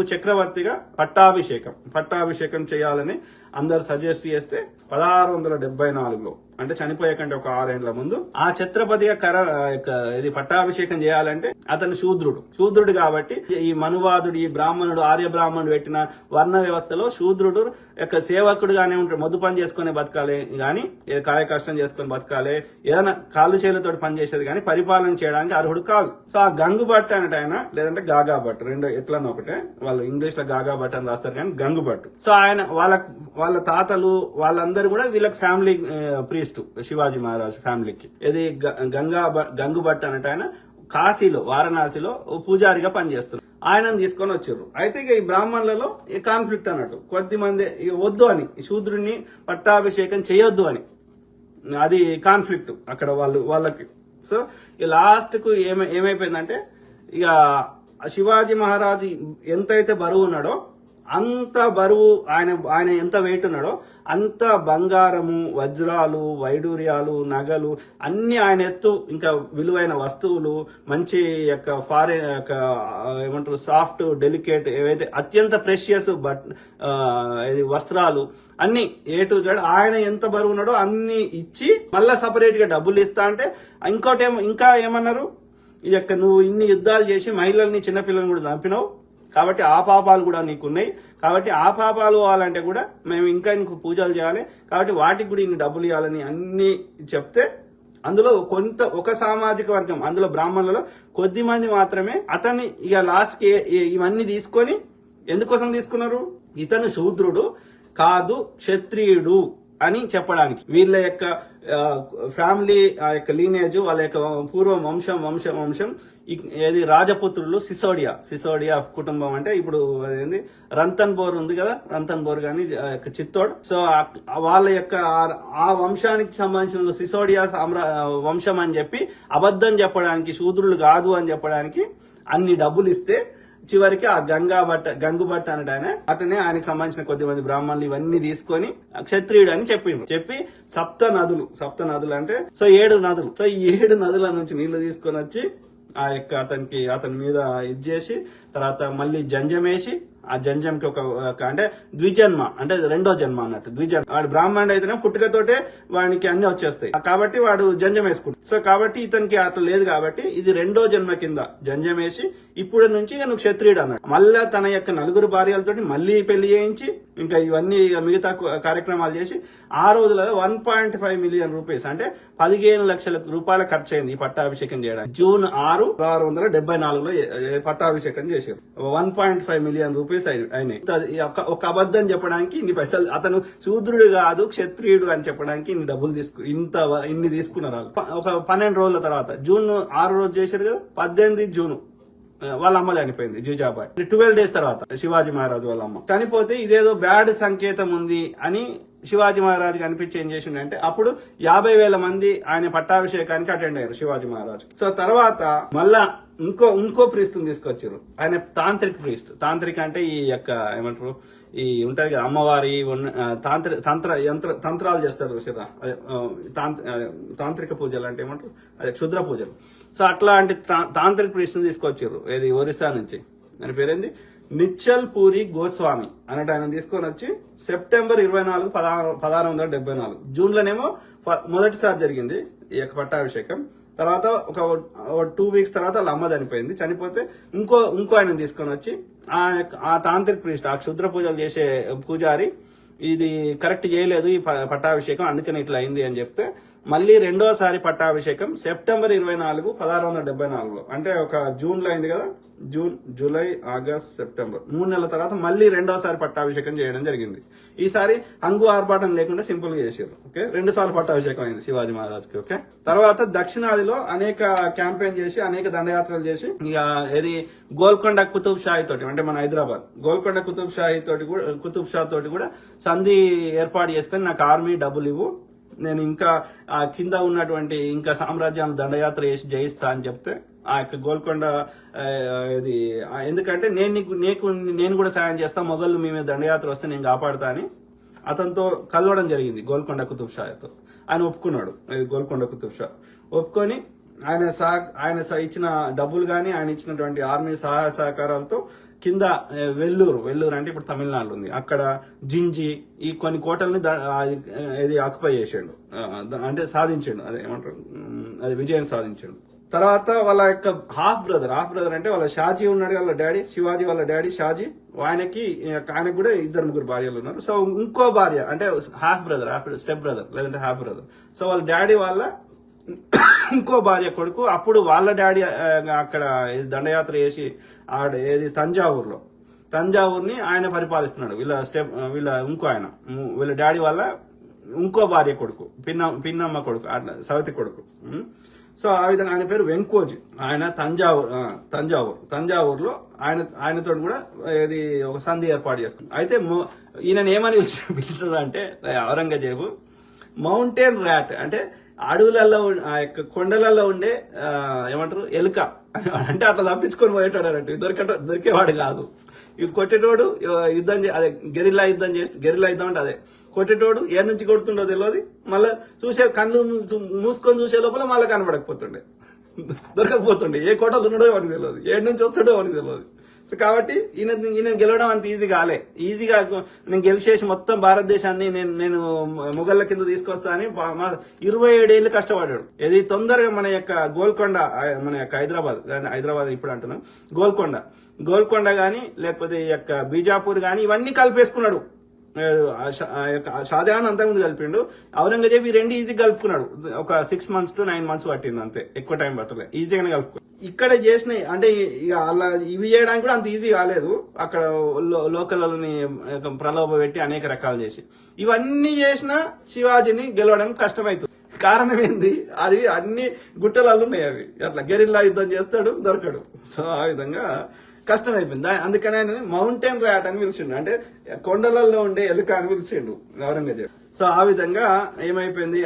చక్రవర్తిగా పట్టాభిషేకం చేయాలని అందరు సజెస్ట్ చేస్తే 1674లో అంటే చనిపోయే కంటే ఒక 6 ఏళ్ల ముందు ఆ ఛత్రపతిగా ఇది పట్టాభిషేకం చేయాలంటే అతను శూద్రుడు కాబట్టి ఈ మనువాదుడు, ఈ బ్రాహ్మణుడు, ఆర్య బ్రాహ్మణుడు పెట్టిన వర్ణ వ్యవస్థలో శూద్రుడు యొక్క సేవకుడుగానే ఉంటాడు. మొద్దు పని చేసుకుని బతకాలి గాని, కాయ కష్టం చేసుకుని బతకాలి, ఏదైనా కాళ్ళు చేతులతో పని చేసేది కానీ పరిపాలన చేయడానికి అర్హుడు కాదు. సో ఆ గంగు భట్ అంటే ఆయన, లేదంటే గాగా భట్, రెండు ఎట్లన్నా ఒకటే, వాళ్ళు ఇంగ్లీష్ లో గాగా భట్ అని రాస్తారు కానీ గంగు భట్. సో ఆయన వాళ్ళ తాతలు వాళ్ళందరూ కూడా వీళ్ళకి ఫ్యామిలీ ప్రీస్ట్, శివాజీ మహారాజ్ ఫ్యామిలీకి. ఇది గంగు భట్ అన్నట్టు ఆయన కాశీలో, వారణాసిలో పూజారిగా పనిచేస్తున్నారు. ఆయనను తీసుకొని వచ్చారు. అయితే ఇక ఈ బ్రాహ్మణులలో ఈ కాన్ఫ్లిక్ట్ అన్నట్టు, కొద్దిమంది వద్దు అని, శూద్రుడిని పట్టాభిషేకం చేయొద్దు అని, అది కాన్ఫ్లిక్ట్ అక్కడ వాళ్ళకి. సో ఈ లాస్ట్ కు ఏమైపోయిందంటే, ఇక శివాజీ మహారాజు ఎంతైతే బరువు ఉన్నాడో అంత బరువు, ఆయన ఎంత వెయిట్ ఉన్నాడో అంత బంగారము, వజ్రాలు, వైడూర్యాలు, నగలు అన్ని ఆయన ఎత్తు, ఇంకా విలువైన వస్తువులు, మంచి ఫారెన్ ఏమంటారు సాఫ్ట్ డెలికేట్ ఏవైతే అత్యంత ప్రెషియస్ వస్త్రాలు అన్ని ఏ టు జెడ్ ఆయన ఎంత బరువు ఉన్నాడో అన్ని ఇచ్చి మళ్ళా సపరేట్ గా డబ్బులు ఇస్తా అంటే, ఇంకా ఏమన్నారు, నువ్వు ఇన్ని యుద్ధాలు చేసి మహిళల్ని, చిన్నపిల్లల్ని కూడా చంపినావు కాబట్టి ఆ పాపాలు కూడా నీకున్నాయి, కాబట్టి ఆ పాపాలు పోవాలంటే కూడా మేము ఇంకా నీకు పూజలు చేయాలి, కాబట్టి వాటికి కూడా ఇన్ని డబ్బులు ఇవ్వాలని అన్ని చెప్తే, అందులో ఒక సామాజిక వర్గం, అందులో బ్రాహ్మణులలో కొద్ది మంది మాత్రమే అతన్ని ఇక లాస్ట్ కి ఇవన్నీ తీసుకొని, ఎందుకోసం తీసుకున్నారు, ఇతను శూద్రుడు కాదు క్షత్రియుడు అని చెప్పడానికి. వీళ్ళ యొక్క ఫ్యామిలీ ఆ యొక్క లీనేజ్, వాళ్ళ యొక్క పూర్వం వంశం ఏది రాజపుత్రులు, సిసోడియా కుటుంబం అంటే ఇప్పుడు అదేంది రంతన్ బోర్ ఉంది కదా, రంతన్ బోర్ గాని చిత్తోడ్. సో వాళ్ళ యొక్క ఆ వంశానికి సంబంధించిన సిసోడియా వంశం అని చెప్పి అబద్ధం చెప్పడానికి, శూద్రులు కాదు అని చెప్పడానికి అన్ని డబ్బులు ఇస్తే చివరికి ఆ గంగు భట్ అన్నట్టు ఆయన అటనే ఆయనకు సంబంధించిన కొద్ది మంది బ్రాహ్మణులు ఇవన్నీ తీసుకొని క్షత్రియుడు అని చెప్పి సప్త నదులు అంటే సో 7 నదులు. సో ఈ 7 నదుల నుంచి నీళ్లు తీసుకొని వచ్చి ఆ యొక్క అతని మీద ఇది చేసి, తర్వాత మళ్ళీ జంజమేసి, ఆ జంజంకి అంటే ద్విజన్మ అంటే రెండో జన్మ అన్నట్టు. వాడు బ్రాహ్మణుడు అయితేనే పుట్టుకతోటే వానికి అన్ని వచ్చేస్తాయి కాబట్టి వాడు జంజం వేసుకుంటాడు. సో కాబట్టి ఇతనికి అట్లా లేదు కాబట్టి ఇది రెండో జన్మ కింద జంజం వేసి ఇప్పుడు నుంచి నువ్వు క్షత్రియుడు అన్నాడు. మళ్ళా తన యొక్క 4 భార్యలతోటి మళ్ళీ పెళ్లి చేయించి ఇంకా ఇవన్నీ మిగతా కార్యక్రమాలు చేసి ఆ రోజులలో 1.5 మిలియన్ రూపీస్ అంటే 15 లక్షల రూపాయల ఖర్చు అయింది ఈ పట్టాభిషేకం చేయడానికి. జూన్ 6, 1674లో పట్టాభిషేకం చేశారు. 1.5 మిలియన్ రూపీస్ అయినాయి. ఒక అబద్ధం చెప్పడానికి ఇన్ని పైసలు, అతను శూద్రుడు కాదు క్షత్రియుడు అని చెప్పడానికి ఇన్ని డబ్బులు ఇన్ని తీసుకున్నారు వాళ్ళు. ఒక 12 రోజుల తర్వాత జూన్ 6 రోజు చేశారు కదా, 18 జూన్ వాళ్ళ అమ్మ చనిపోయింది, జిజాబాయ్. 12 డేస్ తర్వాత శివాజీ మహారాజు వాళ్ళ అమ్మ చనిపోతే ఇదేదో బ్యాడ్ సంకేతం ఉంది అని శివాజీ మహారాజుకి అనిపించి ఏం చేసిండే, అప్పుడు 50,000 మంది ఆయన పట్టాభిషేకానికి అటెండ్ అయ్యారు శివాజీ మహారాజు. సో తర్వాత మళ్ళా ఇంకో ప్రీస్తుని తీసుకొచ్చారు. ఆయన తాంత్రిక అంటే ఈ యొక్క ఏమంటారు, ఈ ఉంటది కదా అమ్మవారి తంత్రాలు చేస్తారు చూసారా, అదే తాంత్రిక పూజలు అంటే ఏమంటారు, అదే క్షుద్ర పూజలు. సో అట్లాంటి తాంత్రిక ప్రీస్తుని తీసుకొచ్చారు, ఏది ఒరిస్సా నుంచి. ఆయన పేరేంది నిచ్చల్ పూరి గోస్వామి అన్నట్టు ఆయన తీసుకొని వచ్చి సెప్టెంబర్ 24, 1674 జూన్లోనేమో మొదటిసారి జరిగింది ఈ యొక్క పట్టాభిషేకం. తర్వాత ఒక 2 వీక్స్ తర్వాత వాళ్ళ అమ్మ చనిపోతే ఇంకో ఆయన తీసుకొని వచ్చి ఆ తాంత్రిక ప్రీస్ట్, ఆ క్షుద్ర పూజలు చేసే పూజారి ఇది కరెక్ట్ చేయలేదు ఈ పట్టాభిషేకం, అందుకని ఇట్లా అయింది అని చెప్తే మళ్ళీ రెండోసారి పట్టాభిషేకం సెప్టెంబర్ 24, 1674లో అంటే ఒక జూన్లో అయింది కదా, జూన్, జూలై, ఆగస్ట్, సెప్టెంబర్ 3 నెలల తర్వాత మళ్ళీ రెండోసారి పట్టాభిషేకం చేయడం జరిగింది. ఈసారి హంగు ఆర్భాటం లేకుండా సింపుల్ గా చేశారు. ఓకే, 2 సార్లు పట్టాభిషేకం అయింది శివాజీ మహారాజ్కి. ఓకే, తర్వాత దక్షిణాదిలో అనేక క్యాంపెయిన్ చేసి, అనేక దండయాత్రలు చేసి, ఇక ఏది గోల్కొండ కుతుబ్ షాహీ తోటి అంటే మన హైదరాబాద్ గోల్కొండ కుతుబ్ షా తోటి కూడా సంధి ఏర్పాటు చేసుకొని నాకు ఆర్మీ డబ్బులు ఇవ్వు, నేను ఇంకా ఆ కింద ఉన్నటువంటి ఇంకా సామ్రాజ్యాన్ని దండయాత్ర చేసి జయిస్తా అని చెప్తే ఆ యొక్క గోల్కొండ ఇది ఎందుకంటే నేను కూడా సాయం చేస్తా, మొఘళ్ళు మీ మీద దండయాత్ర వస్తే నేను కాపాడుతా అని అతనితో కలవడం జరిగింది గోల్కొండ కుతుబ్ షాతో. ఆయన ఒప్పుకున్నాడు, గోల్కొండ కుతుబ్ షా ఒప్పుకొని ఆయన ఇచ్చిన డబ్బులు కానీ ఆయన ఇచ్చినటువంటి ఆర్మీ సహాయ సహకారాలతో కింద వెల్లూరు అంటే ఇప్పుడు తమిళనాడులో ఉంది, అక్కడ జింజి ఈ కొన్ని కోటల్ని ఇది ఆక్యుపై చేసాడు, అంటే సాధించాడు, అదే ఏమంటారు, అది విజయం సాధించాడు. తర్వాత వాళ్ళ యొక్క హాఫ్ బ్రదర్ అంటే వాళ్ళ షాజీ ఉన్నాడు, వాళ్ళ డాడీ శివాజీ వాళ్ళ డాడీ షాజీ, ఆయనకు కూడా 2-3 భార్యలు ఉన్నారు. సో ఇంకో భార్య అంటే హాఫ్ బ్రదర్ స్టెప్ బ్రదర్ లేదంటే హాఫ్ బ్రదర్, సో వాళ్ళ డాడీ వాళ్ళ ఇంకో భార్య కొడుకు. అప్పుడు వాళ్ళ డాడీ అక్కడ దండయాత్ర చేసి ఏది తంజావూర్ని ఆయన పరిపాలిస్తున్నాడు. వీళ్ళ ఇంకో ఆయన వీళ్ళ డాడీ వాళ్ళ ఇంకో భార్య కొడుకు, పిన్నమ్మ కొడుకు, సవతి కొడుకు. సో ఆ విధంగా ఆయన పేరు వెంకోజీ. ఆయన తంజావూరులో ఆయనతో కూడా ఇది ఒక సంధి ఏర్పాటు చేసుకుంది. అయితే ఈయన ఏమని పిలిచారు అంటే ఔరంగజేబు మౌంటైన్ ర్యాట్, అంటే అడవులలో ఆ యొక్క కొండలలో ఉండే ఏమంటారు ఎలుక అంటే అట్లా తప్పించుకొని పోయేటాడు అన్నట్టు, దొరికేవాడు కాదు. ఇది కొట్టేటోడు యుద్ధం అదే గెరిల్లా యుద్ధం అంటే అదే కొట్టేటోడు ఏ నుంచి కొడుతుండో తెలియదు, మళ్ళీ కళ్ళు మూసుకొని చూసే లోపల మళ్ళీ కనబడకపోతుండే, దొరకకపోతుండే, ఏ కోటలు ఉన్నాడో వాడికి తెలియదు, ఏడు నుంచి వస్తాడో వాడికి తెలియదు. సో కాబట్టి ఈయన గెలవడం అంత ఈజీగా నేను గెలిచేసి మొత్తం భారతదేశాన్ని నేను మొఘళ్ళ కింద తీసుకొస్తా అని 27 ఏళ్ళు కష్టపడ్డాడు. ఇది తొందరగా మన యొక్క గోల్కొండ, మన యొక్క హైదరాబాద్ ఇప్పుడు అంటున్నాం, గోల్కొండ గాని లేకపోతే ఈ యొక్క బీజాపూర్ గాని ఇవన్నీ కలిపేసుకున్నాడు. షాజహాన్ అంతకుముందు కలిపిండు, ఔరంగజేబ్ ఈ 2 ఈజీగా కలుపుకున్నాడు. ఒక 6 months to 9 months పట్టింది అంతే, ఎక్కువ టైం పట్టలేదు, ఈజీగానే కలుపుకున్నాడు. ఇక్కడ చేసిన అంటే ఇక అలా ఇవి చేయడానికి కూడా అంత ఈజీ కాలేదు. అక్కడ లోకల్ని ప్రలోభ పెట్టి అనేక రకాలు చేసి ఇవన్నీ చేసిన శివాజీని గెలవడం కష్టమవుతుంది. కారణం ఏంది, అది అన్ని గుట్టలలో ఉన్నాయి, అవి అట్లా గెరిల్లా యుద్ధం చేస్తాడు, దొరకడు. సో ఆ విధంగా కష్టమైపోయింది. అందుకని ఆయన మౌంటైన్ ర్యాట్ అని పిలిచిండు, అంటే కొండలలో ఉండే ఎలుక అని పిలిచిండు ఔరంగజేబు. సో ఆ విధంగా ఏమైపోయింది,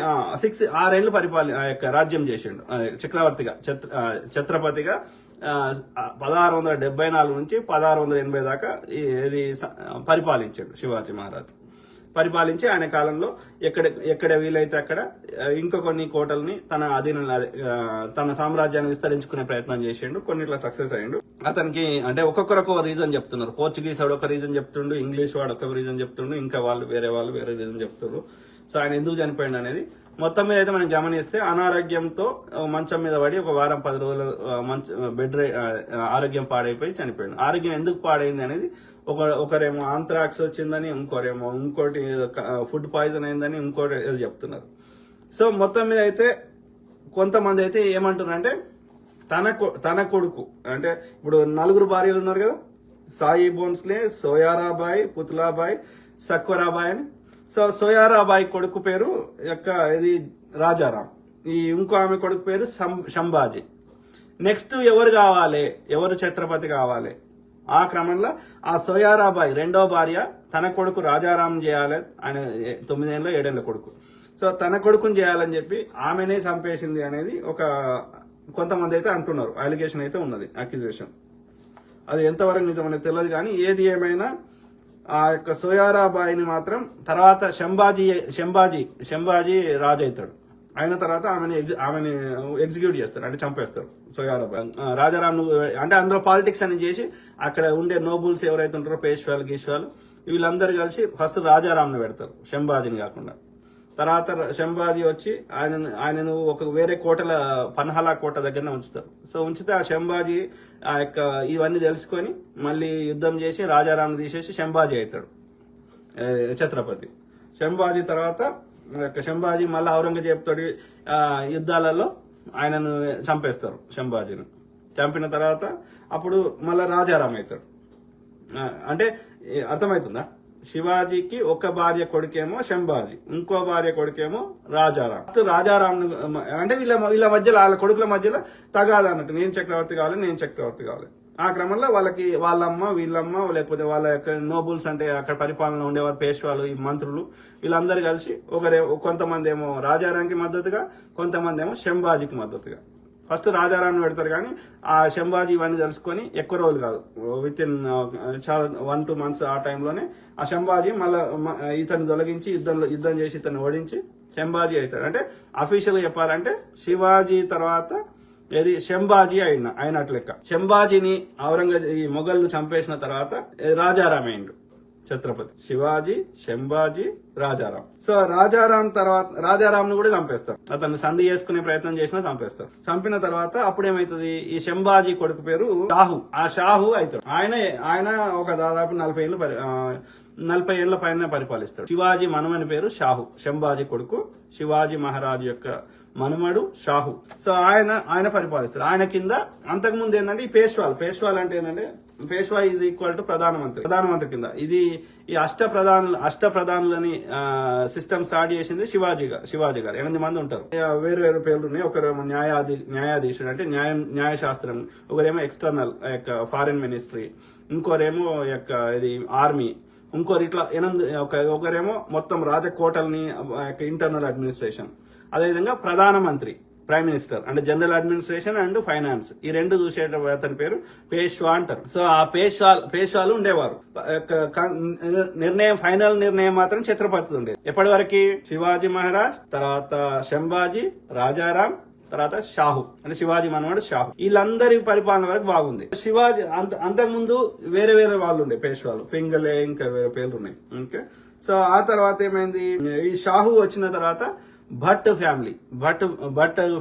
6 ఏళ్ళు రాజ్యం చేసిండు చక్రవర్తిగా, ఛత్రపతిగా 1674 నుంచి 1680 దాకా ఇది పరిపాలించాడు శివాజీ మహారాజ్. పరిపాలించి ఆయన కాలంలో ఎక్కడ వీలైతే అక్కడ ఇంకా కొన్ని కోటల్ని తన అధీనంలో తన సామ్రాజ్యాన్ని విస్తరించుకునే ప్రయత్నం చేసిండు. కొన్నిట్లా సక్సెస్ అయ్యిండు. అతనికి అంటే ఒక్కొక్కరు రీజన్ చెప్తున్నారు. పోర్చుగీస్ వాడు ఒక రీజన్ చెప్తుండు, ఇంగ్లీష్ వాడు ఒక రీజన్ చెప్తుండు, ఇంకా వేరే రీజన్ చెప్తున్నారు. సో ఆయన ఎందుకు చనిపోయిండు అనేది మొత్తం మీద అయితే మనం గమనిస్తే అనారోగ్యంతో మంచం మీద పడి ఒక వారం 10 రోజుల ఆరోగ్యం పాడైపోయి చనిపోయాడు. ఆరోగ్యం ఎందుకు పాడైంది అనేది ఒకరేమో ఆంథ్రాక్స్ వచ్చిందని, ఇంకోటి ఫుడ్ పాయిజన్ అయిందని, ఇంకోటి ఏదో చెప్తున్నారు. సో మొత్తం మీద అయితే కొంతమంది అయితే ఏమంటున్నారంటే తన కొడుకు, అంటే ఇప్పుడు 4 భార్యలు ఉన్నారు కదా, సాయి భోన్స్లే, సోయారాబాయ్, పుత్లాబాయ్, సక్వరాబాయ్ అని. సో సోయారాబాయ్ కొడుకు పేరు ఇది రాజారాం, ఈ ఇంకో ఆమె కొడుకు పేరు శంభాజీ. నెక్స్ట్ ఎవరు ఛత్రపతి కావాలి? ఆ క్రమంలో ఆ సోయారాబాయ్ 2వ భార్య తన కొడుకు రాజారాం చేయాలి, ఆయన 9 ఏళ్ళ 7 ఏళ్ళ కొడుకు. సో తన కొడుకుని చేయాలని చెప్పి ఆమెనే చంపేసింది అనేది కొంతమంది అయితే అంటున్నారు, అలిగేషన్ అయితే ఉన్నది, అక్యూజేషన్. అది ఎంతవరకు నిజం అనేది తెలియదు. కానీ ఏది ఏమైనా ఆ యొక్క సోయారాబాయిని మాత్రం తర్వాత శంభాజీ రాజు అవుతాడు. అయిన తర్వాత ఆమెని ఎగ్జిక్యూట్ చేస్తారు, అంటే చంపేస్తారు సోయారాబాయ్. రాజారాం అంటే అందులో పాలిటిక్స్ అని చేసి అక్కడ ఉండే నోబుల్స్ ఎవరైతే ఉంటారో గీష్వాలు వీళ్ళందరూ కలిసి ఫస్ట్ రాజారాంను పెడతారు, శంభాజీని కాకుండా. తర్వాత శంభాజీ వచ్చి ఆయనను ఒక వేరే కోటల పన్హలా కోట దగ్గరనే ఉంచుతారు. సో ఉంచితే ఆ శంభాజీ ఆ యొక్క ఇవన్నీ తెలుసుకొని మళ్ళీ యుద్ధం చేసి రాజారాంను తీసేసి శంభాజీ అవుతాడు ఛత్రపతి. శంభాజీ తర్వాత శంభాజీ మళ్ళీ ఔరంగజేబు తోటి యుద్ధాలలో ఆయనను చంపేస్తారు. శంభాజీని చంపిన తర్వాత అప్పుడు మళ్ళీ రాజారాం అవుతాడు. అంటే అర్థమవుతుందా? శివాజీకి ఒక భార్య కొడుకేమో శంభాజీ, ఇంకో భార్య కొడుకేమో రాజారాం. రాజారాం అంటే వీళ్ళ మధ్యలో వాళ్ళ కొడుకుల మధ్యలో తగాదా అన్నట్టు, నేను చక్రవర్తి కావాలి. ఆ క్రమంలో వాళ్ళమ్మ వీళ్ళమ్మ లేకపోతే వాళ్ళ యొక్క నోబుల్స్ అంటే అక్కడ పరిపాలన ఉండేవారు, పేష్వాలు, ఈ మంత్రులు వీళ్ళందరూ కలిసి కొంతమంది ఏమో రాజారాంకి మద్దతుగా, కొంతమంది ఏమో శంభాజీకి మద్దతుగా. ఫస్ట్ రాజారాంని పెడతారు, కానీ ఆ శంభాజీ ఇవన్నీ తెలుసుకొని ఎక్కువ రోజులు కాదు, విత్ ఇన్ చాలా 1-2 months ఆ టైంలోనే ఆ శంభాజీ మళ్ళీ ఇతన్ని తొలగించి యుద్ధం చేసి ఇతన్ని ఓడించి శంభాజీ అవుతాడు. అంటే అఫీషియల్గా చెప్పాలంటే శివాజీ తర్వాత ఏది శంభాజీ అయినట్లు లెక్క. శంభాజీని ఈ మొఘళ్ళు చంపేసిన తర్వాత రాజారాం అయిండు ఛత్రపతి. శివాజీ, శంభాజీ, రాజారాం. సో రాజారాంను కూడా చంపేస్తారు. అతన్ని సంధి చేసుకునే ప్రయత్నం చేసినా చంపేస్తారు. చంపిన తర్వాత అప్పుడు ఏమైతుంది, ఈ శంభాజీ కొడుకు పేరు షాహు. ఆ షాహు అవుతాడు. ఆయన ఒక దాదాపు 40 ఏళ్ల పైన పరిపాలిస్తాడు. శివాజీ మనుమని పేరు షాహు. శంభాజీ కొడుకు శివాజీ మహారాజు యొక్క మనుమడు షాహు. సో ఆయన పరిపాలిస్తాడు. ఆయన కింద అంతకుముందు ఏంటంటే ఈ పేష్వాలు అంటే ఏంటంటే పేష్వా ఈజ్ ఈక్వల్ టు ప్రధానమంత్రి కింద. ఇది ఈ అష్ట ప్రధానులని సిస్టమ్ స్టార్ట్ చేసింది శివాజీ గారు. 8 మంది ఉంటారు. వేరు వేరు పేర్లు ఉన్నాయి. ఒకరేమో న్యాయాధీశుడు అంటే న్యాయశాస్త్రం, ఒకరేమో ఎక్స్టర్నల్ ఫారిన్ మినిస్ట్రీ, ఇంకోరేమో ఇది ఆర్మీ, ఇంకోరు ఇట్లా 8. ఒకరేమో మొత్తం రాజకోటల్ని ఇంటర్నల్ అడ్మినిస్ట్రేషన్. అదేవిధంగా ప్రధానమంత్రి, ప్రైమ్ మినిస్టర్ అంటే జనరల్ అడ్మినిస్ట్రేషన్ అండ్ ఫైనాన్స్. ఈ 2 చూసే అతని పేరు పేష్వా అంటారు. సో ఆ పేష్వాలు ఉండేవారు. ఫైనల్ నిర్ణయం మాత్రం ఛత్రపతి ఉండేది. ఎప్పటి వరకు శివాజీ మహారాజ్, తర్వాత శంభాజీ, రాజారాం, తర్వాత షాహు అంటే శివాజీ మనవాడు షాహు. వీళ్ళందరి పరిపాలన వరకు బాగుంది. శివాజీ అంతకుముందు వేరే వేరే వాళ్ళు ఉండే పేష్వాలు, పింగళే, ఇంకా వేరే పేర్లు ఉన్నాయి. ఓకే. సో ఆ తర్వాత ఏమైంది, ఈ షాహు వచ్చిన తర్వాత భట్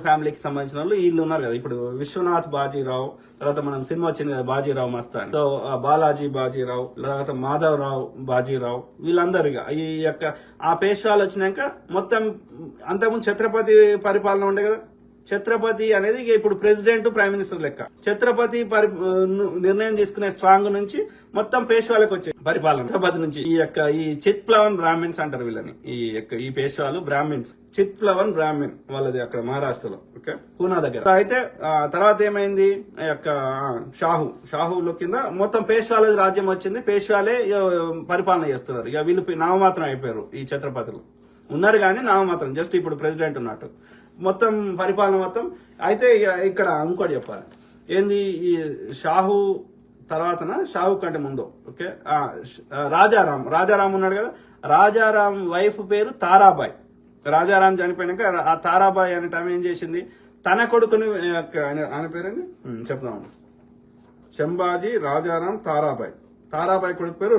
ఫ్యామిలీకి సంబంధించిన వాళ్ళు వీళ్ళు ఉన్నారు కదా. ఇప్పుడు విశ్వనాథ్ బాజీరావు, తర్వాత మనం సినిమా వచ్చింది కదా బాజీరావు మస్తాన్, సో బాలాజీ బాజీరావు, తర్వాత మాధవరావు బాజీరావు, వీళ్ళందరుగా ఈ యొక్క ఆ పేష్వాలు వచ్చినాక మొత్తం అంతకుముందు ఛత్రపతి పరిపాలన ఉండే కదా. ఛత్రపతి అనేది ఇప్పుడు ప్రెసిడెంట్, ప్రైమ్ మినిస్టర్ లెక్క. ఛత్రపతి నిర్ణయం తీసుకునే స్ట్రాంగ్ నుంచి మొత్తం పేష్వాలకు వచ్చే పరిపాలన. ఛత్రపతి నుంచి ఈ చిత్ప్లవన్ బ్రాహ్మిన్స్ అంటారు వీళ్ళని. ఈ పేష్వాలు బ్రాహ్మిన్స్, చిత్ప్లవన్ బ్రాహ్మిన్ వాళ్ళది అక్కడ మహారాష్ట్రలో, ఓకే, పూనా దగ్గర. అయితే తర్వాత ఏమైంది, షాహుల కింద మొత్తం పేష్వాల రాజ్యం వచ్చింది. పేష్వాలే పరిపాలన చేస్తున్నారు. ఇక వీళ్ళు నామమాత్రం అయిపోయారు. ఈ ఛత్రపతులు ఉన్నారు కానీ నామమాత్రం, జస్ట్ ఇప్పుడు ప్రెసిడెంట్ ఉన్నట్టు. మొత్తం పరిపాలన మొత్తం. అయితే ఇక్కడ ఇంకోటి చెప్పాలి, ఏంది ఈ షాహు షాహు కంటే ముందు, ఓకే, రాజారాం ఉన్నాడు కదా. రాజారాం వైఫ్ పేరు తారాబాయ్. రాజారాం చనిపోయినాక ఆ తారాబాయ్ అనే టైం ఏం చేసింది, తన కొడుకుని, ఆయన పేరేంది చెప్తాము, శంభాజీ, రాజారాం, తారాబాయ్ కొడుకు పేరు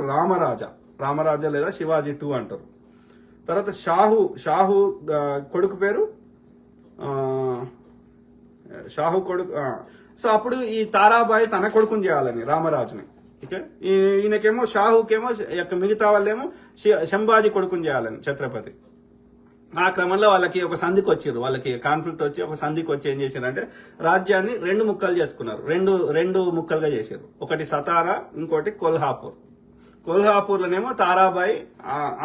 రామరాజా లేదా శివాజీ 2 అంటారు. తర్వాత షాహు కొడుకు పేరు షాహు కొడుకు. సో అప్పుడు ఈ తారాబాయి తన కొడుకుని చేయాలని రామరాజుని, ఓకే. ఈయనకేమో షాహుకేమో మిగతా వాళ్ళేమో శంభాజీ కొడుకుని చేయాలని ఛత్రపతి. ఆ క్రమంలో వాళ్ళకి ఒక సంధికి వచ్చారు. వాళ్ళకి కాన్ఫ్లిక్ట్ వచ్చి ఒక సంధికి వచ్చి ఏం చేశారంటే రాజ్యాన్ని 2 ముక్కలు చేసుకున్నారు. రెండు ముక్కలుగా చేశారు. ఒకటి సతారా, ఇంకోటి కొల్హాపూర్లోనేమో తారాబాయి,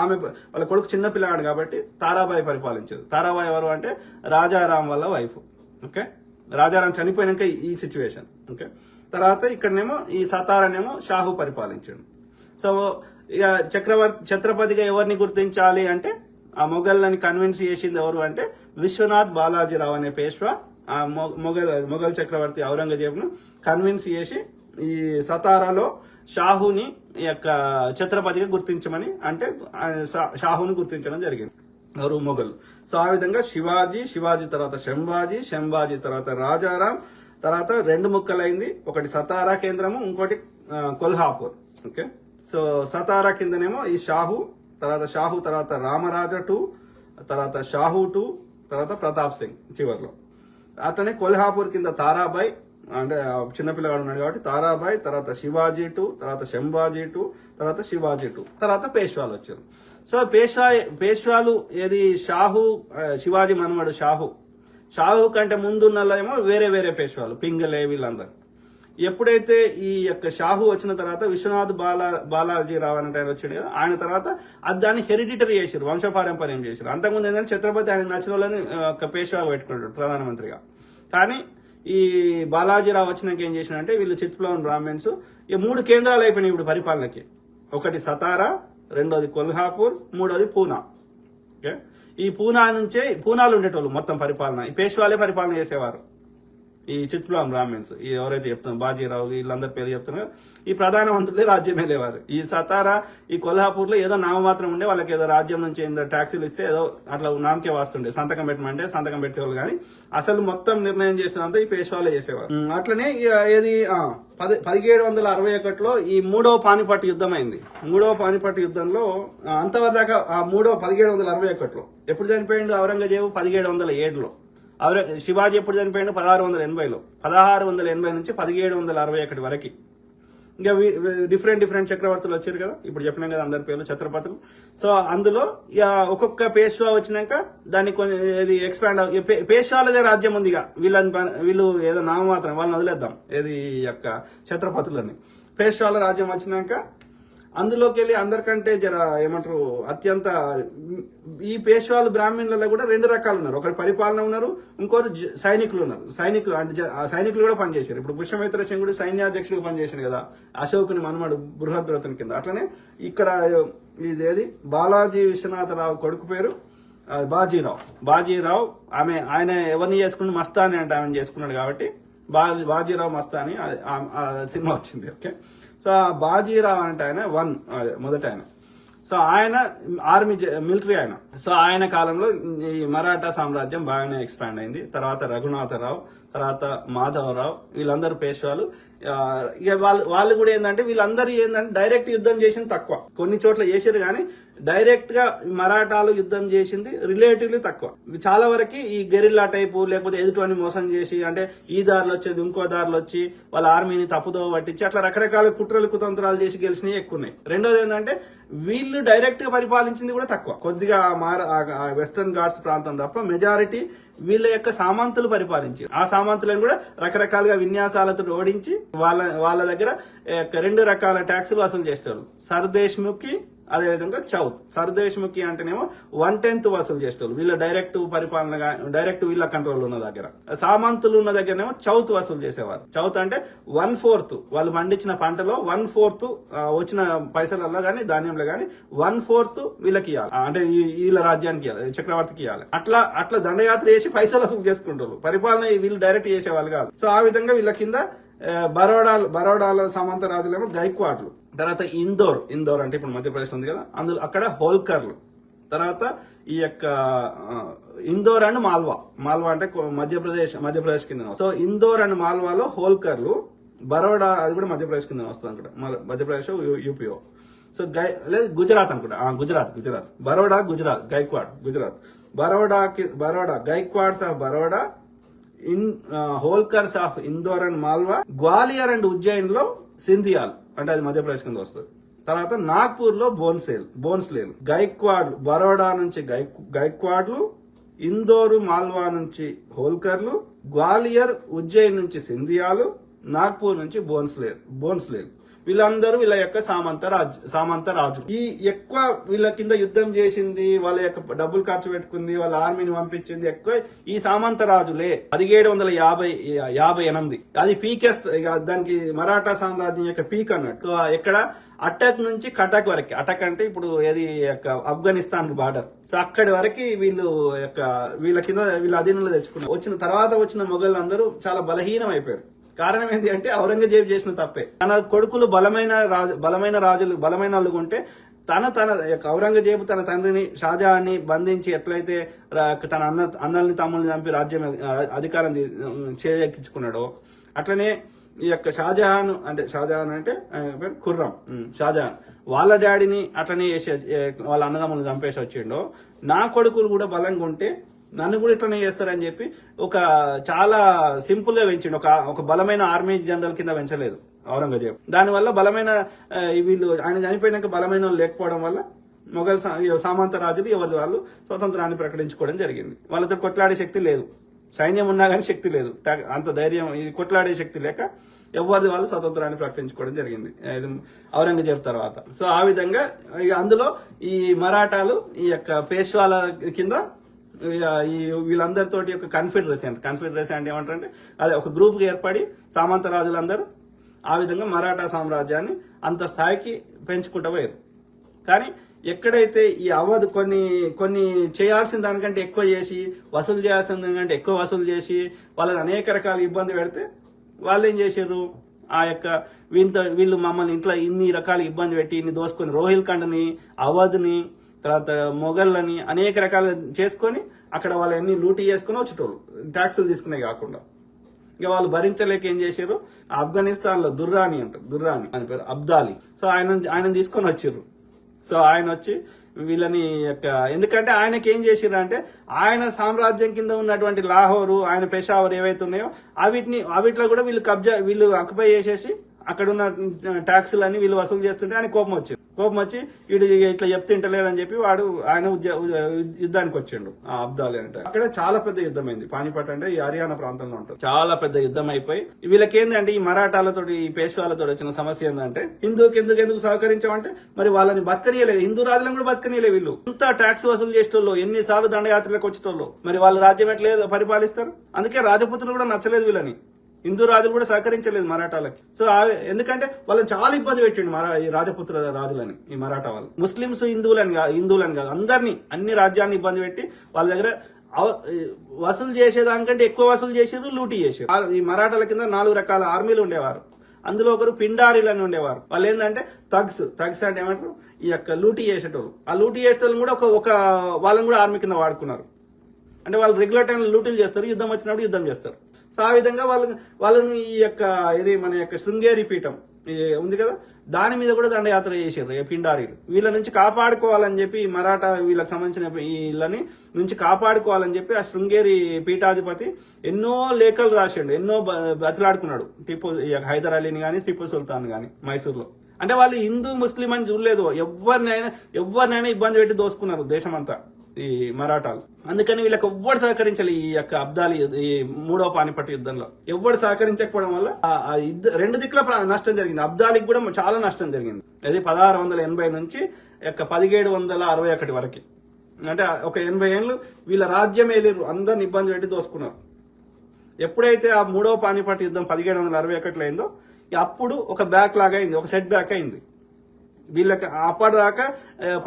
ఆమె వాళ్ళ కొడుకు చిన్న పిల్లగాడు కాబట్టి తారాబాయి పరిపాలించేది. తారాబాయి ఎవరు అంటే రాజారాం వాళ్ళ వైఫ్, ఓకే. రాజారాం చనిపోయినాక ఈ సిచ్యువేషన్, ఓకే. తర్వాత ఇక్కడనేమో ఈ సతారానేమో షాహు పరిపాలించాడు. సో ఇక ఛత్రపతిగా ఎవరిని గుర్తించాలి అంటే ఆ మొఘల్ని కన్విన్స్ చేసింది ఎవరు అంటే విశ్వనాథ్ బాలాజీరావు అనే పేష్వా ఆ మొఘల్ చక్రవర్తి ఔరంగజేబును కన్విన్స్ చేసి ఈ సతారాలో షాహుని ఛత్రపతిగా గుర్తించమని అంటే షాహుని గుర్తించడం జరిగింది ఎవరు, మొఘలు. సో ఆ విధంగా శివాజీ తర్వాత శంభాజీ తర్వాత రాజారాం, తర్వాత 2 ముక్కలైంది. ఒకటి సతారా కేంద్రము, ఇంకోటి కొల్హాపూర్, ఓకే. సో సతారా కిందనేమో ఈ షాహు తర్వాత రామరాజా 2, తర్వాత షాహు 2, తర్వాత ప్రతాప్ సింగ్ చివరిలో. అట్లనే కొల్హాపూర్ కింద తారాబాయ్ అంటే చిన్నపిల్లగాడు ఉన్నాడు కాబట్టి తారాబాయ్, తర్వాత శివాజీ 2, తర్వాత శంభాజీ 2, తర్వాత శివాజీ 2, తర్వాత పేష్వాలు వచ్చారు. సో పేష్వాలు ఏది శివాజీ మనమడు షాహు కంటే ముందున్నలేమో వేరే వేరే పేష్వాలు, పింగళే, వీళ్ళందరూ. ఎప్పుడైతే ఈ షాహు వచ్చిన తర్వాత విశ్వనాథ్ బాలాజీరావు అనే ఆయన వచ్చాడు కదా, ఆయన తర్వాత దాన్ని హెరిడిటరీ చేశారు, వంశపారంపర్యం చేశారు. అంతకుముందు ఏంటంటే ఛత్రపతి ఆయన నచ్చిన వాళ్ళని పేష్వాగా పెట్టుకుంటాడు ప్రధానమంత్రిగా. కానీ ఈ బాలాజీరావు వచ్చినాక ఏం చేసినంటే వీళ్ళు చిత్ప్లవన్ బ్రాహ్మిన్స్ 3 కేంద్రాలు అయిపోయినాయి ఇప్పుడు పరిపాలనకి. ఒకటి సతారా, రెండోది కొల్హాపూర్, మూడోది పూనా, ఓకే. ఈ పూనాలో ఉండేటోళ్ళు మొత్తం పరిపాలన ఈ పేష్వాలే పరిపాలన చేసేవారు. ఈ చిత్పులాం బ్రాహ్మిన్స్ ఈ ఎవరైతే చెప్తున్నారు బాజీరావు వీళ్ళందరి పేరు చెప్తున్నారు ఈ ప్రధానమంత్రులే రాజ్యమే లేవారు. ఈ సతారా ఈ కొల్హాపూర్లో ఏదో నామమాత్రం ఉండే వాళ్ళకి ఏదో రాజ్యం నుంచి ఏదో ట్యాక్సీలు ఇస్తే ఏదో అట్లా నామకే వాస్తుండే సంతకం పెట్టమంటే సంతకం పెట్టేవాళ్ళు కానీ అసలు మొత్తం నిర్ణయం చేసినంతా ఈ పేష్వాలే చేసేవారు. అట్లనే ఏది 1761లో ఈ మూడవ పానిపట్టు యుద్ధం అయింది. మూడవ పానిపట్టు యుద్ధంలో అంతవరకు దాకా 1761లో ఎప్పుడు చనిపోయిండు ఔరంగజేబు 1707లో. శివాజీ ఎప్పుడు చనిపోయిండు 1680లో. 1680 నుంచి 1761 వరకు ఇంకా డిఫరెంట్ చక్రవర్తులు వచ్చారు కదా, ఇప్పుడు చెప్పినాం కదా అందరి పేర్లు ఛత్రపతులు. సో అందులో ఒక్కొక్క పేష్వా వచ్చినాక దాన్ని కొంచెం ఏది ఎక్స్పాండ్ పేష్వాలదే రాజ్యం ఉంది. ఇక వీళ్ళు ఏదో నామమాత్రం వాళ్ళని వదిలేద్దాం ఏది యొక్క ఛత్రపతులని. పేష్వాల రాజ్యం వచ్చినాక అందులోకి వెళ్ళి అందరికంటే జర ఏమంటారు అత్యంత ఈ పేష్వాలు బ్రాహ్మణులలో కూడా 2 రకాలు ఉన్నారు. ఒకరు పరిపాలన ఉన్నారు, ఇంకోరు సైనికులు ఉన్నారు. సైనికులు అంటే సైనికులు కూడా పనిచేశారు. ఇప్పుడు పుష్యమిత్ర శంగుడు సైన్యాధ్యక్షుడు పనిచేశాడు కదా, అశోకుని మనమడు బృహద్రథుని కింద. అట్లనే ఇక్కడ ఇదేది బాలాజీ విశ్వనాథరావు కొడుకు పేరు బాజీరావు. ఆయన ఎవరిని చేసుకుని మస్తాని అంటే ఆమెను చేసుకున్నాడు కాబట్టి బాజీరావు మస్తాని సినిమా వచ్చింది. ఓకే, సో బాజీరావు అంటే ఆయన మొదట ఆయన. సో ఆయన ఆర్మీ మిలిటరీ ఆయన. సో ఆయన కాలంలో ఈ మరాఠా సామ్రాజ్యం బాగానే ఎక్స్పాండ్ అయింది. తర్వాత రఘునాథరావు, తర్వాత మాధవరావు వీళ్ళందరూ పేష్వాలు. ఇక వాళ్ళు కూడా ఏంటంటే వీళ్ళందరూ ఏంటంటే డైరెక్ట్ యుద్ధం చేసింది తక్కువ. కొన్ని చోట్ల చేసారు కానీ డైరెక్ట్ గా మరాఠాలు యుద్ధం చేసింది రిలేటివ్లీ తక్కువ. చాలా వరకు ఈ గెరిల్లా టైపు లేకపోతే ఎదుటివన్నీ మోసం చేసి అంటే ఈ దారిలో వచ్చేది ఇంకో దారిలో వచ్చి వాళ్ళ ఆర్మీని తప్పుదో పట్టించి అట్లా రకరకాల కుట్రలు కుతంత్రాలు చేసి గెలిచినవి ఎక్కువ ఉన్నాయి. రెండోది ఏంటంటే వీళ్ళు డైరెక్ట్ గా పరిపాలించింది కూడా తక్కువ. కొద్దిగా వెస్టర్న్ ఘాట్స్ ప్రాంతం తప్ప మెజారిటీ వీళ్ళ యొక్క సామంతులు పరిపాలించారు. ఆ సామంతులను కూడా రకరకాలుగా విన్యాసాలతో ఓడించి వాళ్ళ దగ్గర 2 రకాల ట్యాక్సులు వసూలు చేసేవాళ్ళు. సర్దేశ్ముఖి అదేవిధంగా చౌత్. సర్దేశ్ముఖి అంటేనేమో 1/10 వసూలు చేసేవాళ్ళు. వీళ్ళ డైరెక్ట్ పరిపాలన డైరెక్ట్ వీళ్ళ కంట్రోల్ ఉన్న దగ్గర. సామంతులు ఉన్న దగ్గరనేమో చౌత్ వసూలు చేసేవారు. చౌత్ అంటే 1/4 వాళ్ళు పండించిన పంటలో 1/4 వచ్చిన పైసలలో గానీ ధాన్యంలో గానీ 1/4 వీళ్ళకి ఇవ్వాలి. అంటే వీళ్ళ రాజ్యానికి ఇవ్వాలి, చక్రవర్తికి ఇవ్వాలి. అట్లా దండయాత్ర చేసి పైసలు వసూలు చేసుకుంటారు. పరిపాలన వీళ్ళు డైరెక్ట్ చేసేవాళ్ళు కాదు. సో ఆ విధంగా వీళ్ళ కింద బరోడాలో సామంత రాజులేమో గైక్వాడ్లు. తర్వాత ఇందోర్ అంటే ఇప్పుడు మధ్యప్రదేశ్ ఉంది కదా, అందులో అక్కడ హోల్కర్లు. తర్వాత ఈ యొక్క ఇందోర్ అండ్ మాల్వా అంటే మధ్యప్రదేశ్ కింద. So Indore and మాల్వాలో హోల్కర్లు. బరోడా అది కూడా మధ్యప్రదేశ్ కింద వస్తుంది అనుకుంటా, మధ్యప్రదేశ్ యూపీఓ. సో లేదు గుజరాత్ అనుకుంటా, Gujarat. Baroda Gujarat, Gaikwad Gujarat. Baroda Gaikwads of Baroda, Holkars of Indore and Malwa, Gwalior and Ujjain లో సింధియాల్ అంటే అది మధ్యప్రదేశ్ కింద వస్తుంది. తర్వాత నాగ్పూర్ లో బోన్స్లేలు. గైక్వాడ్లు బరోడా నుంచి గైక్వాడ్లు, ఇందోరు మాల్వా నుంచి హోల్కర్లు, గ్వాలియర్ ఉజ్జయిన్ నుంచి సింధియాలు, నాగ్పూర్ నుంచి బోన్స్లేలు. వీళ్ళందరూ వీళ్ళ యొక్క సామంత రాజు. ఈ ఎక్కువ వీళ్ళ కింద యుద్ధం చేసింది, వాళ్ళ యొక్క డబ్బులు ఖర్చు పెట్టుకుంది, వాళ్ళ ఆర్మీని పంపించింది ఎక్కువ ఈ సామంత రాజులే. 1758 అది పీకెస్. దానికి మరాఠా సామ్రాజ్యం యొక్క పీక్ అన్నట్టు. ఎక్కడ అటక్ నుంచి కటక్ వరకు. అటక్ అంటే ఇప్పుడు ఏది ఆఫ్ఘనిస్తాన్ బార్డర్. సో అక్కడి వరకు వీళ్ళ కింద వీళ్ళ అధీనంలో తెచ్చుకున్నారు. వచ్చిన తర్వాత వచ్చిన మొఘళ్ళు అందరూ చాలా బలహీనం అయిపోయారు. కారణం ఏంటి అంటే ఔరంగజేబు చేసిన తప్పే. తన కొడుకులు బలమైన రాజులు బలమైన వాళ్ళు ఉంటే ఔరంగజేబు తన తండ్రిని షాజహాన్ని బంధించి ఎట్లయితే తన అన్నల్ని తమ్ముల్ని చంపి రాజ్యం అధికారం చేజెక్కించుకున్నాడో అట్లనే ఈ యొక్క షాజహాన్ అంటే పేరు ఖుర్రం. షాజహాన్ వాళ్ళ డాడీని అట్లనే వాళ్ళ అన్నదమ్ముల్ని చంపేసి వచ్చిండో, నా కొడుకులు కూడా బలంగా ఉంటే నన్ను కూడా ఇట్లనే చేస్తారని చెప్పి చాలా సింపుల్ గా పెంచిండు. ఒక బలమైన ఆర్మీ జనరల్ కింద పెంచలేదు ఔరంగజేబు. దానివల్ల బలమైన వీళ్ళు ఆయన చనిపోయినాక బలమైన లేకపోవడం వల్ల మొఘల్ సామంత రాజులు ఎవరి వాళ్ళు స్వతంత్రాన్ని ప్రకటించుకోవడం జరిగింది. వాళ్ళతో కొట్లాడే శక్తి లేదు, సైన్యం ఉన్నా కానీ శక్తి లేదు, అంత ధైర్యం ఇది కొట్లాడే శక్తి లేక ఎవరిది వాళ్ళు స్వతంత్రాన్ని ప్రకటించుకోవడం జరిగింది ఔరంగజేబు తర్వాత. సో ఆ విధంగా అందులో ఈ మరాఠాలు ఈ యొక్క పేష్వాల కింద వీళ్ళందరితోటి ఒక కన్ఫెడరసీ అంటే ఏమంటారంటే అదే ఒక గ్రూప్ గా ఏర్పడి సామంత రాజులందరూ ఆ విధంగా మరాఠా సామ్రాజ్యాన్ని అంత స్థాయికి పెంచుకుంటూ పోయారు. కానీ ఎక్కడైతే ఈ అవ్వదు కొన్ని కొన్ని చేయాల్సిన దానికంటే ఎక్కువ చేసి వసూలు చేయాల్సిన దానికంటే ఎక్కువ వసూలు చేసి వాళ్ళని అనేక రకాల ఇబ్బంది పెడితే వాళ్ళు ఏం చేశారు, ఆ యొక్క వీళ్ళు మమ్మల్ని ఇంట్లో ఇన్ని రకాల ఇబ్బంది పెట్టి ఇన్ని దోసుకొని రోహిల్ఖండ్ని, అవధ్ని, తర్వాత మొఘల్ని అనేక రకాలు చేసుకొని అక్కడ వాళ్ళు అన్ని లూటీ చేసుకుని వచ్చేటోళ్ళు, ట్యాక్సులు తీసుకునే కాకుండా. ఇక వాళ్ళు భరించలేక ఏం చేశారు, ఆఫ్ఘనిస్తాన్లో దుర్రాని అంటారు, దుర్రాని అని పేరు, అబ్దాలి. సో ఆయన తీసుకొని వచ్చారు. సో ఆయన వచ్చి వీళ్ళని యొక్క, ఎందుకంటే ఆయనకి ఏం చేసిర్రు అంటే ఆయన సామ్రాజ్యం కింద ఉన్నటువంటి లాహోరు, ఆయన పెషావర్ ఏవైతే ఉన్నాయో అవిట్లో కూడా వీళ్ళు అక్యుపై చేసేసి అక్కడ ఉన్న ట్యాక్సులన్నీ వీళ్ళు వసూలు చేస్తుంటే ఆయన కోపం వచ్చి వీడు ఇట్లా చెప్తే ఇంటలేడని చెప్పి ఆయన యుద్ధానికి వచ్చిండు ఆ అబ్దాలి అంటే. అక్కడ చాలా పెద్ద యుద్ధం అయింది. పానిపట్ అంటే ఈ హర్యానా ప్రాంతంలో ఉంటుంది. చాలా పెద్ద యుద్ధం అయిపోయి వీళ్ళకి ఏంటంటే ఈ మరాఠాలతో ఈ పేష్వాలతో వచ్చిన సమస్య ఏంటంటే ఎందుకు సహకరించామంటే మరి వాళ్ళని బతకనీయలేదు, హిందూ రాజులను కూడా బతకనీయలేదు. వీళ్ళు ఇంత ట్యాక్స్ వసూలు చేసేటోళ్ళు, ఎన్నిసార్లు దండయాత్రలకు వచ్చేటోళ్ళు, మరి వాళ్ళ రాజ్యం ఎట్లా పరిపాలిస్తారు? అందుకే రాజపుత్రులు కూడా నచ్చలేదు వీళ్ళని, హిందూ రాజులు కూడా సహకరించలేదు మరాఠాలకి. సో ఎందుకంటే వాళ్ళని చాలా ఇబ్బంది పెట్టిండు ఈ రాజపుత్ర రాజులని, ఈ మరాఠా వాళ్ళు. ముస్లింస్ హిందువులని కాదు, అందరినీ, అన్ని రాజ్యాన్ని ఇబ్బంది పెట్టి వాళ్ళ దగ్గర వసూలు చేసేదానికంటే ఎక్కువ వసూలు చేసారు, లూటీ చేసారు. ఈ మరాఠాల కింద 4 రకాల ఆర్మీలు ఉండేవారు. అందులో ఒకరు పిండారీలు అని ఉండేవారు. వాళ్ళు ఏంటంటే థగ్స్ అంటే ఏమంటారు, ఈ యొక్క లూటీ చేసేటోళ్ళు. ఆ లూటీ చేసేటోళ్ళు కూడా ఒక వాళ్ళని కూడా ఆర్మీ కింద వాడుకున్నారు. అంటే వాళ్ళు రెగ్యులర్ టైంలో లూటీలు చేస్తారు, యుద్ధం వచ్చినప్పుడు యుద్ధం చేస్తారు. సో ఆ విధంగా వాళ్ళని ఈ యొక్క మన యొక్క శృంగేరి పీఠం ఉంది కదా, దాని మీద కూడా దండయాత్ర చేసారు పిండారీలు. వీళ్ళ నుంచి కాపాడుకోవాలని చెప్పి మరాఠా వీళ్ళకి సంబంధించిన వీళ్ళని నుంచి కాపాడుకోవాలని చెప్పి ఆ శృంగేరి పీఠాధిపతి ఎన్నో లేఖలు రాసిండు, ఎన్నో బతిలాడుకున్నాడు హైదర్ అలీని కానీ టిప్పు సుల్తాన్ కానీ మైసూర్లో. అంటే వాళ్ళు హిందూ ముస్లిం అని చూడలేదు, ఎవరినైనా ఇబ్బంది పెట్టి దోసుకున్నారు దేశమంతా ఈ మరాఠాలు. అందుకని వీళ్ళకి ఎవ్వరు సహకరించాలి. ఈ యొక్క అబ్దాలి ఈ 3వ పానిపట్టు యుద్ధంలో ఎవ్వరు సహకరించకపోవడం వల్ల 2 దిక్కుల నష్టం జరిగింది. అబ్దాలికి కూడా చాలా నష్టం జరిగింది. అది 1680 నుంచి 1761 వరకు. అంటే ఒక 80 ఏళ్ళు వీళ్ళ రాజ్యం ఏలేరు, అందరిని ఇబ్బంది పెట్టి దోసుకున్నారు. ఎప్పుడైతే ఆ 3వ పానిపట్టు యుద్ధం 1761 అయిందో అప్పుడు ఒక బ్యాక్ లాగా అయింది, ఒక సెట్ బ్యాక్ అయింది. వీళ్ళకి అప్పటిదాకా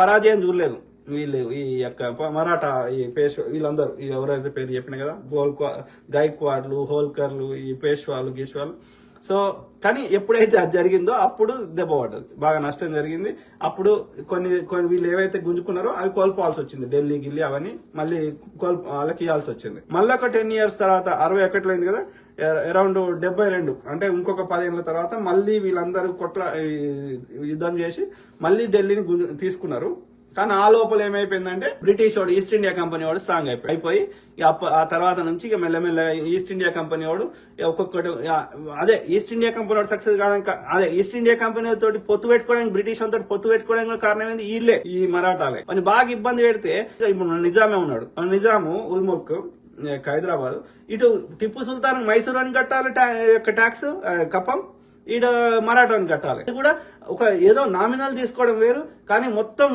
పరాజయం చూడలేదు వీళ్ళు. ఈ యొక్క మరాఠా ఈ వీళ్ళందరూ ఎవరైతే పేరు చెప్పిన కదా, గైక్వాడ్లు, హోల్కర్లు, ఈ పేష్వాలు గీష్వాలు. సో కానీ ఎప్పుడైతే అది జరిగిందో అప్పుడు దెబ్బ పడ్డది, బాగా నష్టం జరిగింది. అప్పుడు కొన్ని వీళ్ళు ఏవైతే గుంజుకున్నారో అవి కోల్పోవాల్సి వచ్చింది, ఢిల్లీ అవన్నీ మళ్ళీ వాళ్ళకి ఇవ్వాల్సి వచ్చింది. మళ్ళీ ఒక 10 years తర్వాత 61 అయింది కదా, అరౌండ్ 72 అంటే ఇంకొక 10 ఏళ్ల తర్వాత మళ్ళీ వీళ్ళందరూ యుద్ధం చేసి మళ్ళీ ఢిల్లీని తీసుకున్నారు. కానీ ఆ లోపల ఏమైపోయిందంటే బ్రిటిష్ వాడు, ఈస్ట్ ఇండియా కంపెనీ వాడు స్ట్రాంగ్ అయిపోయి ఆ తర్వాత నుంచి ఇక మెల్లమెల్ల ఈస్ట్ ఇండియా కంపెనీ వాడు ఒక్కొక్కటి అదే ఈస్ట్ ఇండియా కంపెనీ వాడు సక్సెస్ కావడానికి అదే ఈస్ట్ ఇండియా కంపెనీ తోటి పొత్తు పెట్టుకోవడానికి, బ్రిటిష్ వాళ్ళతో పొత్తు పెట్టుకోవడానికి కూడా కారణం ఏంది వీళ్ళే, ఈ మరాఠాలే. అని బాగా ఇబ్బంది పెడితే ఇప్పుడు నిజామే ఉన్నాడు, నిజాము ఉల్ ముల్క్ హైదరాబాద్, ఇటు టిప్పు సుల్తాన్ మైసూర్ అని కట్టాలి ట్యాక్స్ కప్పం, ఈడ మరాఠాని కట్టాలి. ఇది కూడా ఒక ఏదో నామినల్ తీసుకోవడం వేరు, కానీ మొత్తం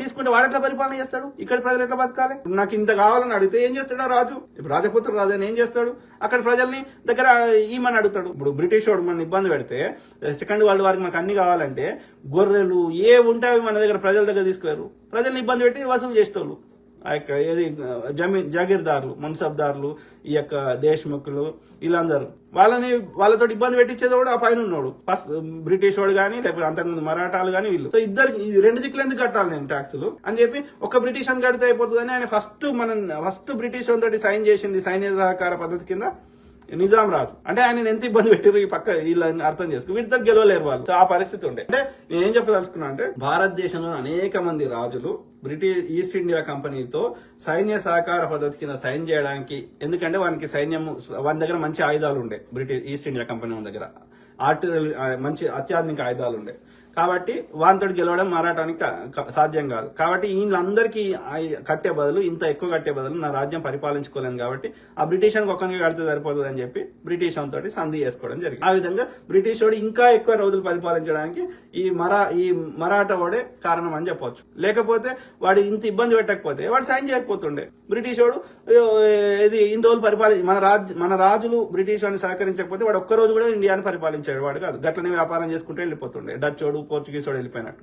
తీసుకుంటే వాడు ఎట్లా పరిపాలన చేస్తాడు, ఇక్కడ ప్రజలు ఎట్లా బతకాలి? నాకు ఇంత కావాలని అడిగితే ఏం చేస్తాడు రాజు? ఇప్పుడు రాజపుత్ర రాజు అని ఏం చేస్తాడు? అక్కడ ప్రజల్ని దగ్గర ఈమని అడుగుతాడు. ఇప్పుడు బ్రిటిష్ వాడు మన ఇబ్బంది పెడితే సెకండ్ వరల్డ్ వార్కి మాకు అన్ని కావాలంటే గొర్రెలు ఏ ఉంటాయి మన దగ్గర ప్రజల దగ్గర తీసుకుపోయారు, ప్రజల్ని ఇబ్బంది పెట్టి వసూలు చేసేటోళ్ళు. ఆ యొక్క ఏది జాగీర్దారులు, మున్సబ్దారులు, ఈ యొక్క దేశముఖులు, వీళ్ళందరూ వాళ్ళతో ఇబ్బంది పెట్టించేది కూడా ఆ పైన ఉన్నాడు, ఫస్ట్ బ్రిటిష్ వాడు కానీ లేకపోతే అంతకుముందు మరాఠాలు కానీ వీళ్ళు. సో ఇద్దరికి 2 దిక్కులు ఎందుకు కట్టాలి నేను ట్యాక్సులు అని చెప్పి ఒక బ్రిటిష్ అని కడితే అయిపోతుందని ఆయన ఫస్ట్ బ్రిటిష్ తోటి సైన్ చేసింది సైన్య సహకార పద్ధతి కింద నిజాం రాజు. అంటే ఆయన ఎంత ఇబ్బంది పెట్టారు ఈ పక్క వీళ్ళని అర్థం చేసుకుని వీటితో గెలవలేరు వాళ్ళు. ఆ పరిస్థితి ఉండే. అంటే నేను ఏం చెప్పదలుచుకున్నా అంటే భారతదేశంలో అనేక మంది రాజులు ఈస్ట్ ఇండియా కంపెనీతో సైన్య సహకార పద్ధతి కింద సైన్ చేయడానికి, ఎందుకంటే వానికి వాని దగ్గర మంచి ఆయుధాలు ఉండే, ఈస్ట్ ఇండియా కంపెనీ దగ్గర మంచి అత్యాధునిక ఆయుధాలు ఉండే. కాబట్టి వానితో గెలవడం మరాఠానికి సాధ్యం కాదు. కాబట్టి వీళ్ళందరికీ కట్టే బదులు, ఇంత ఎక్కువ కట్టే బదులు నా రాజ్యం పరిపాలించుకోలేను కాబట్టి ఆ బ్రిటిష్ అని ఒక్కరికి కడితే సరిపోతుంది అని చెప్పి బ్రిటిష్ తోటి సంధి చేసుకోవడం జరిగింది. ఆ విధంగా బ్రిటిష్ వాడు ఇంకా ఎక్కువ రోజులు పరిపాలించడానికి ఈ మరాఠా వాడే కారణం అని చెప్పొచ్చు. లేకపోతే వాడు ఇంత ఇబ్బంది పెట్టకపోతే వాడు సైన్ చేయకపోతుండే. బ్రిటిష్ వాడు ఇన్ని రోజులు మన రాజులు బ్రిటిష్ వాడిని సహకరించకపోతే వాడు ఒక్క రోజు కూడా ఇండియాని పరిపాలించాడు వాడు కాదు. గట్లనే వ్యాపారం చేసుకుంటూ వెళ్ళిపోతుండే. డచ్ వాడు, పోర్చుగీస్ వాడు వెళ్ళిపోయినట్టు.